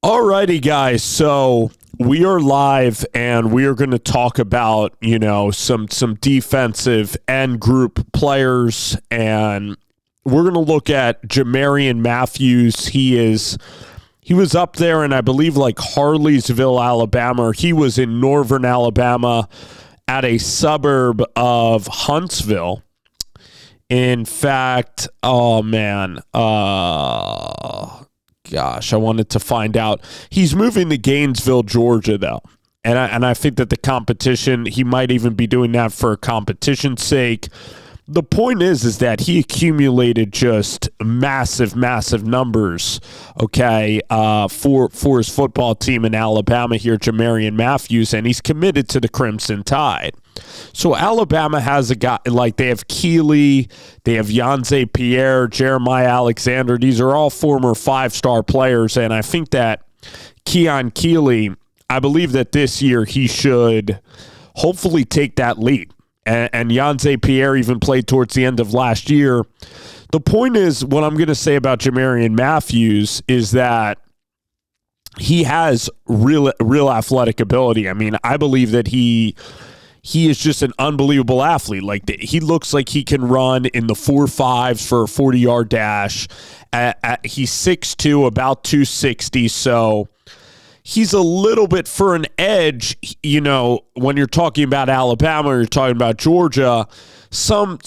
Alrighty, guys. So we are live, and we are going to talk about some defensive end group players, and we're going to look at Jamarion Matthews. He was up there in, I believe, like Harleysville, Alabama. He was in northern Alabama at a suburb of Huntsville. In fact, oh man, gosh, I wanted to find out. He's moving to Gainsville, Georgia, though. And I think that the competition, he might even be doing that for competition's sake. The point is that he accumulated just massive numbers, okay, for his football team in Alabama here, Jamarion Matthews, and he's committed to the Crimson Tide. So Alabama has a guy, like they have Keeley, they have Yanze Pierre, Jeremiah Alexander. These are all former five-star players, and I think that Keon Keeley, I believe that this year he should hopefully take that lead. And Yanze Pierre even played towards the end of last year. The point is, what I'm going to say about Jamarion Matthews is that he has real athletic ability. I mean, I believe that he is just an unbelievable athlete. Like, he looks like he can run in the 4.5s for a 40-yard dash. He's 6'2", about 260, so he's a little bit for an edge, when you're talking about Alabama or you're talking about Georgia, some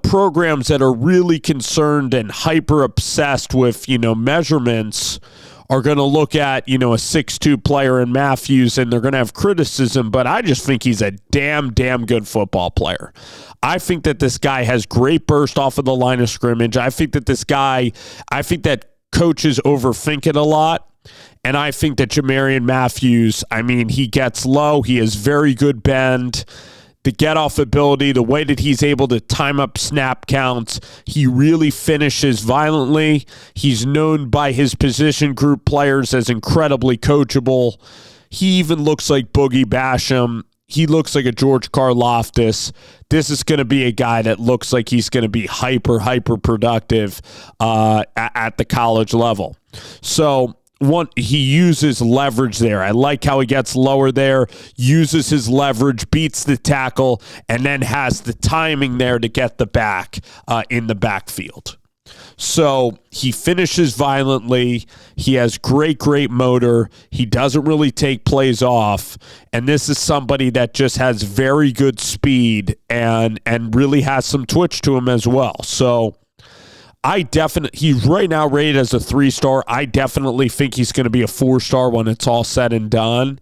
programs that are really concerned and hyper obsessed with, measurements are going to look at, a 6'2" player in Matthews, and they're going to have criticism, but I just think he's a damn good football player. I think that this guy has great burst off of the line of scrimmage. I think that coaches overthink it a lot. And I think that Jamarion Matthews, I mean, he gets low. He has very good bend. The get-off ability, the way that he's able to time up snap counts, he really finishes violently. He's known by his position group players as incredibly coachable. He even looks like Boogie Basham. He looks like a George Karlaftis. This is going to be a guy that looks like he's going to be hyper productive at the college level. So, he uses leverage there. I like how he gets lower there, uses his leverage, beats the tackle, and then has the timing there to get the back in the backfield. So he finishes violently. He has great motor. He doesn't really take plays off. And this is somebody that just has very good speed and really has some twitch to him as well. So he's right now rated as a 3-star. I definitely think he's going to be a 4-star when it's all said and done.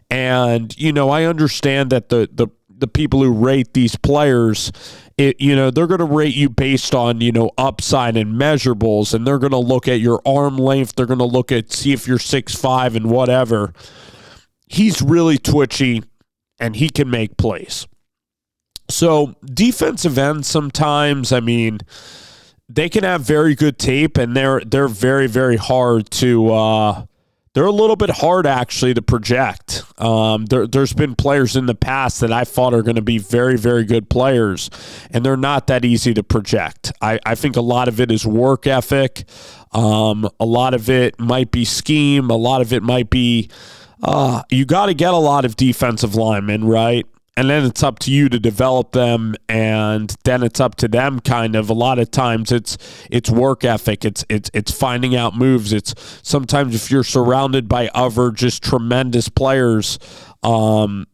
And, I understand that the people who rate these players, they're going to rate you based on, upside and measurables, and they're going to look at your arm length. They're going to see if you're 6'5" and whatever. He's really twitchy, and he can make plays. So defensive ends sometimes, I mean, they can have very good tape, and they're very hard to they're a little bit hard actually to project. There's been players in the past that I thought are going to be very good players, and they're not that easy to project. I think a lot of it is work ethic. A lot of it might be scheme. A lot of it might be you got to get a lot of defensive linemen, right? And then it's up to you to develop them, and then it's up to them kind of. A lot of times it's work ethic. It's finding out moves. It's sometimes if you're surrounded by other just tremendous players, that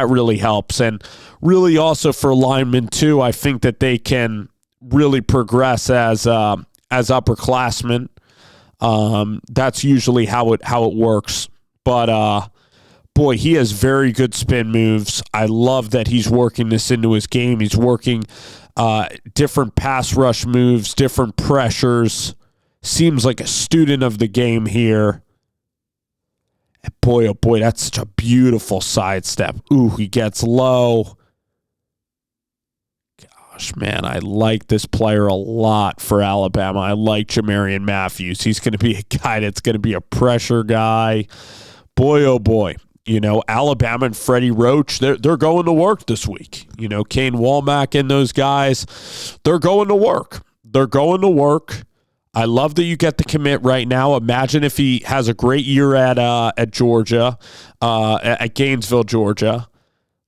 really helps. And really also for linemen too, I think that they can really progress as upperclassmen. That's usually how it works. But boy, he has very good spin moves. I love that he's working this into his game. He's working different pass rush moves, different pressures. Seems like a student of the game here. And boy, oh boy, that's such a beautiful sidestep. Ooh, he gets low. Gosh, man, I like this player a lot for Alabama. I like Jamarion Matthews. He's going to be a guy that's going to be a pressure guy. Boy, oh boy. Alabama and Freddie Roach, they're going to work this week. Kane Womack and those guys, they're going to work. I love that you get the commit right now. Imagine if he has a great year at Georgia, at Gainesville, Georgia.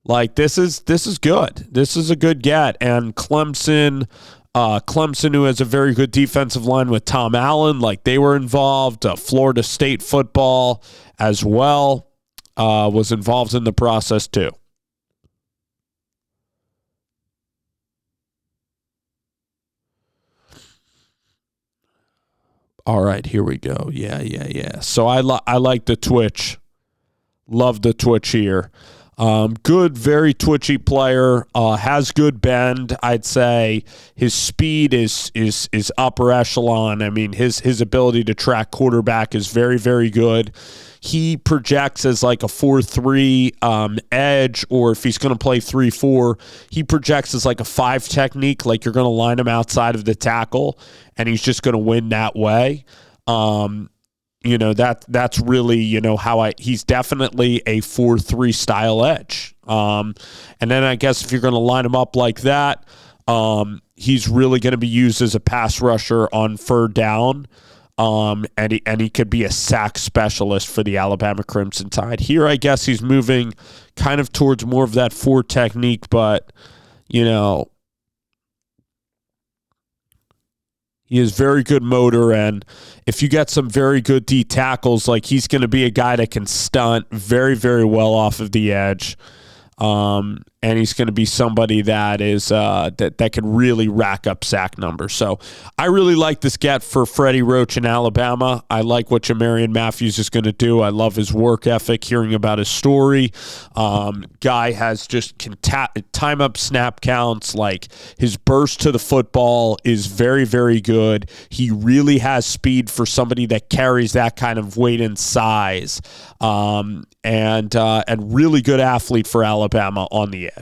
Like this is good. This is a good get. And Clemson, who has a very good defensive line with Tom Allen, like they were involved. Florida State football as well was involved in the process too. All right, here we go. Yeah. So I like the twitch. Love the twitch here. Good, very twitchy player. Has good bend. I'd say his speed is upper echelon. I mean, his ability to track quarterback is very, very good. He projects as like a 4-3 edge, or if he's going to play 3-4, he projects as like a 5 technique, like you're going to line him outside of the tackle, and he's just going to win that way. That's really, how he's definitely a 4-3 style edge. And then I guess if you're going to line him up like that, he's really going to be used as a pass rusher on third down. And he could be a sack specialist for the Alabama Crimson Tide. Here, I guess he's moving kind of towards more of that 4 technique, but, he is very good motor, and if you get some very good D tackles, like he's going to be a guy that can stunt very, very well off of the edge. And he's going to be somebody that is that can really rack up sack numbers. So I really like this get for Freddie Roach in Alabama. I like what Jamarion Matthews is going to do. I love his work ethic, hearing about his story. Guy has just time up snap counts. Like his burst to the football is very, very good. He really has speed for somebody that carries that kind of weight and size. And really good athlete for Alabama on the edge.